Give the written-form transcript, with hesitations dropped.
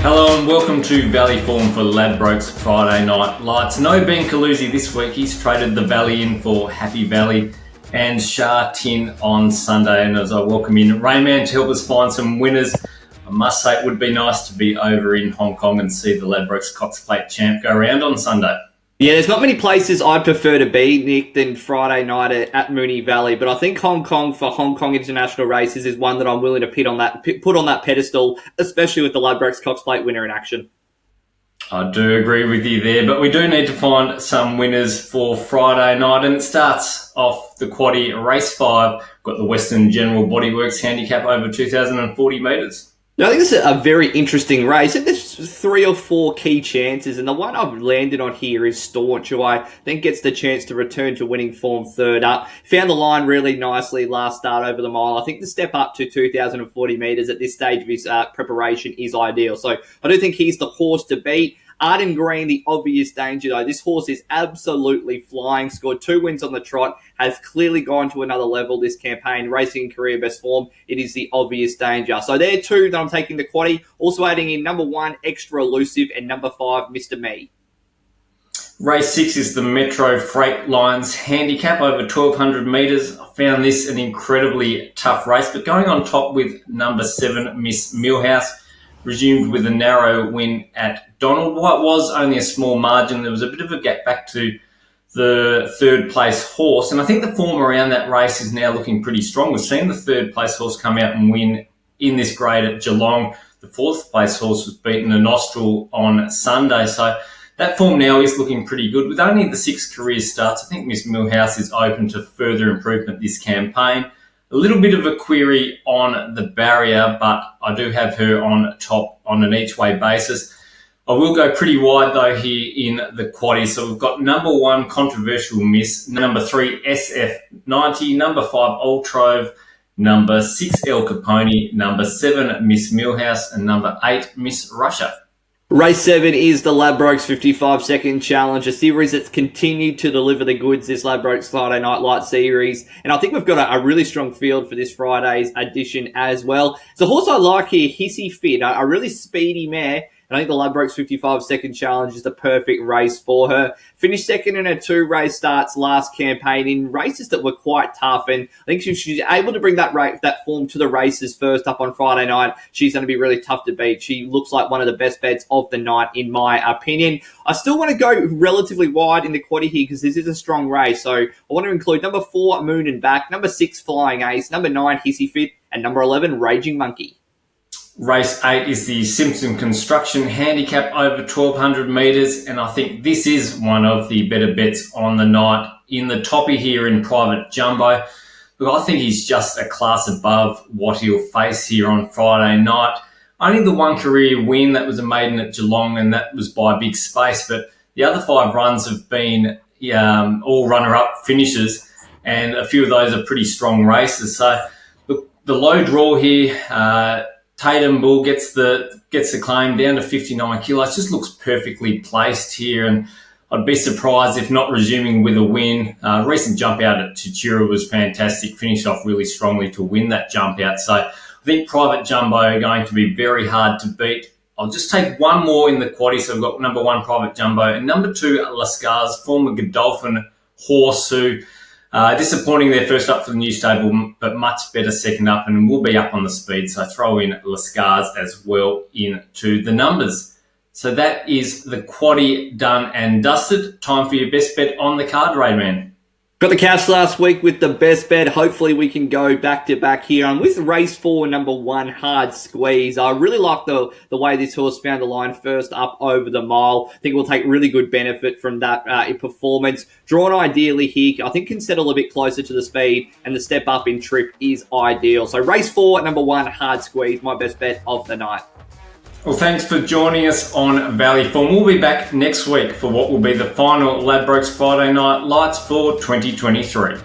Hello and welcome to Valley Form for Ladbrokes Friday Night Lights. No Ben Calusi this week. He's traded the Valley in for Happy Valley and Sha Tin on Sunday. And as I welcome in Rayman to help us find some winners, I must say it would be nice to be over in Hong Kong and see the Ladbrokes Cox Plate champ go around on Sunday. Yeah, there's not many places I'd prefer to be, Nick, than Friday night at Moonee Valley. But I think Hong Kong for Hong Kong international races is one that I'm willing to put on that pedestal, especially with the Ladbrokes Cox Plate winner in action. I do agree with you there, but we do need to find some winners for Friday night, and it starts off the quaddie race 5. Got the Western General Bodyworks handicap over 2,040 metres. Now, I think this is a very interesting race. I think there's 3 or 4 key chances, and the one I've landed on here is Staunch, who I think gets the chance to return to winning form third up. Found the line really nicely last start over the mile. I think the step up to 2,040 metres at this stage of his preparation is ideal. So I do think he's the horse to beat. Arden Green, the obvious danger though. This horse is absolutely flying. Scored 2 wins on the trot. Has clearly gone to another level this campaign. Racing in career best form. It is the obvious danger. So there are 2 that I'm taking the quaddie. Also adding in number 1, Extra Elusive, and number 5, Mr. Me. Race 6 is the Metro Freight Lines handicap over 1,200 metres. I found this an incredibly tough race, but going on top with number 7, Miss Millhouse. Resumed with a narrow win at Donald. While it was only a small margin, there was a bit of a gap back to the third place horse. And I think the form around that race is now looking pretty strong. We've seen the third place horse come out and win in this grade at Geelong. The fourth place horse was beaten a Nostril on Sunday. So that form now is looking pretty good. With only the 6 career starts, I think Miss Millhouse is open to further improvement this campaign. A little bit of a query on the barrier, but I do have her on top on an each-way basis. I will go pretty wide, though, here in the quaddie. So we've got number 1, Controversial Miss, number 3, SF90, number 5, Old Trove, number 6, El Capone, number 7, Miss Millhouse, and number 8, Miss Russia. Race 7 is the Ladbrokes 55-second challenge, a series that's continued to deliver the goods, this Ladbrokes Friday Night Light series. And I think we've got a really strong field for this Friday's edition as well. It's a horse I like here, Hissy Fit, a really speedy mare. And I think the Ladbrokes 55-second challenge is the perfect race for her. Finished second in her 2 race starts last campaign in races that were quite tough. And I think she's able to bring that form to the races first up on Friday night. She's going to be really tough to beat. She looks like one of the best bets of the night, in my opinion. I still want to go relatively wide in the quaddie here because this is a strong race. So I want to include number 4, Moon and Back, number 6, Flying Ace, number 9, Hissy Fit, and number 11, Raging Monkey. Race 8 is the Simpson Construction handicap over 1,200 metres, and I think this is one of the better bets on the night. In the toppy here in Private Jumbo, look, I think he's just a class above what he'll face here on Friday night. Only the 1 career win, that was a maiden at Geelong, and that was by big space, but the other 5 runs have been all runner-up finishes, and a few of those are pretty strong races. So look, the low draw here, Tatum Bull gets the claim down to 59 kilos. Just looks perfectly placed here, and I'd be surprised if not resuming with a win. Recent jump out at Tatura was fantastic. Finished off really strongly to win that jump out. So I think Private Jumbo are going to be very hard to beat. I'll just take one more in the quaddie. So I've got number 1, Private Jumbo, and number 2, Lascars, former Godolphin horse who disappointing their first up for the new stable, but much better second up, and will be up on the speed. So throw in Lascars as well into the numbers. So that is the quaddie done and dusted. Time for your best bet on the card, Rayman. Got the cash last week with the best bet. Hopefully we can go back-to-back here. And with race 4, number 1, Hard Squeeze. I really like the way this horse found the line first up over the mile. I think we'll take really good benefit from that performance. Drawn ideally here. I think can settle a bit closer to the speed, and the step up in trip is ideal. So race 4, number 1, Hard Squeeze, my best bet of the night. Well, thanks for joining us on Valley Form. We'll be back next week for what will be the final Ladbrokes Friday Night Lights for 2023.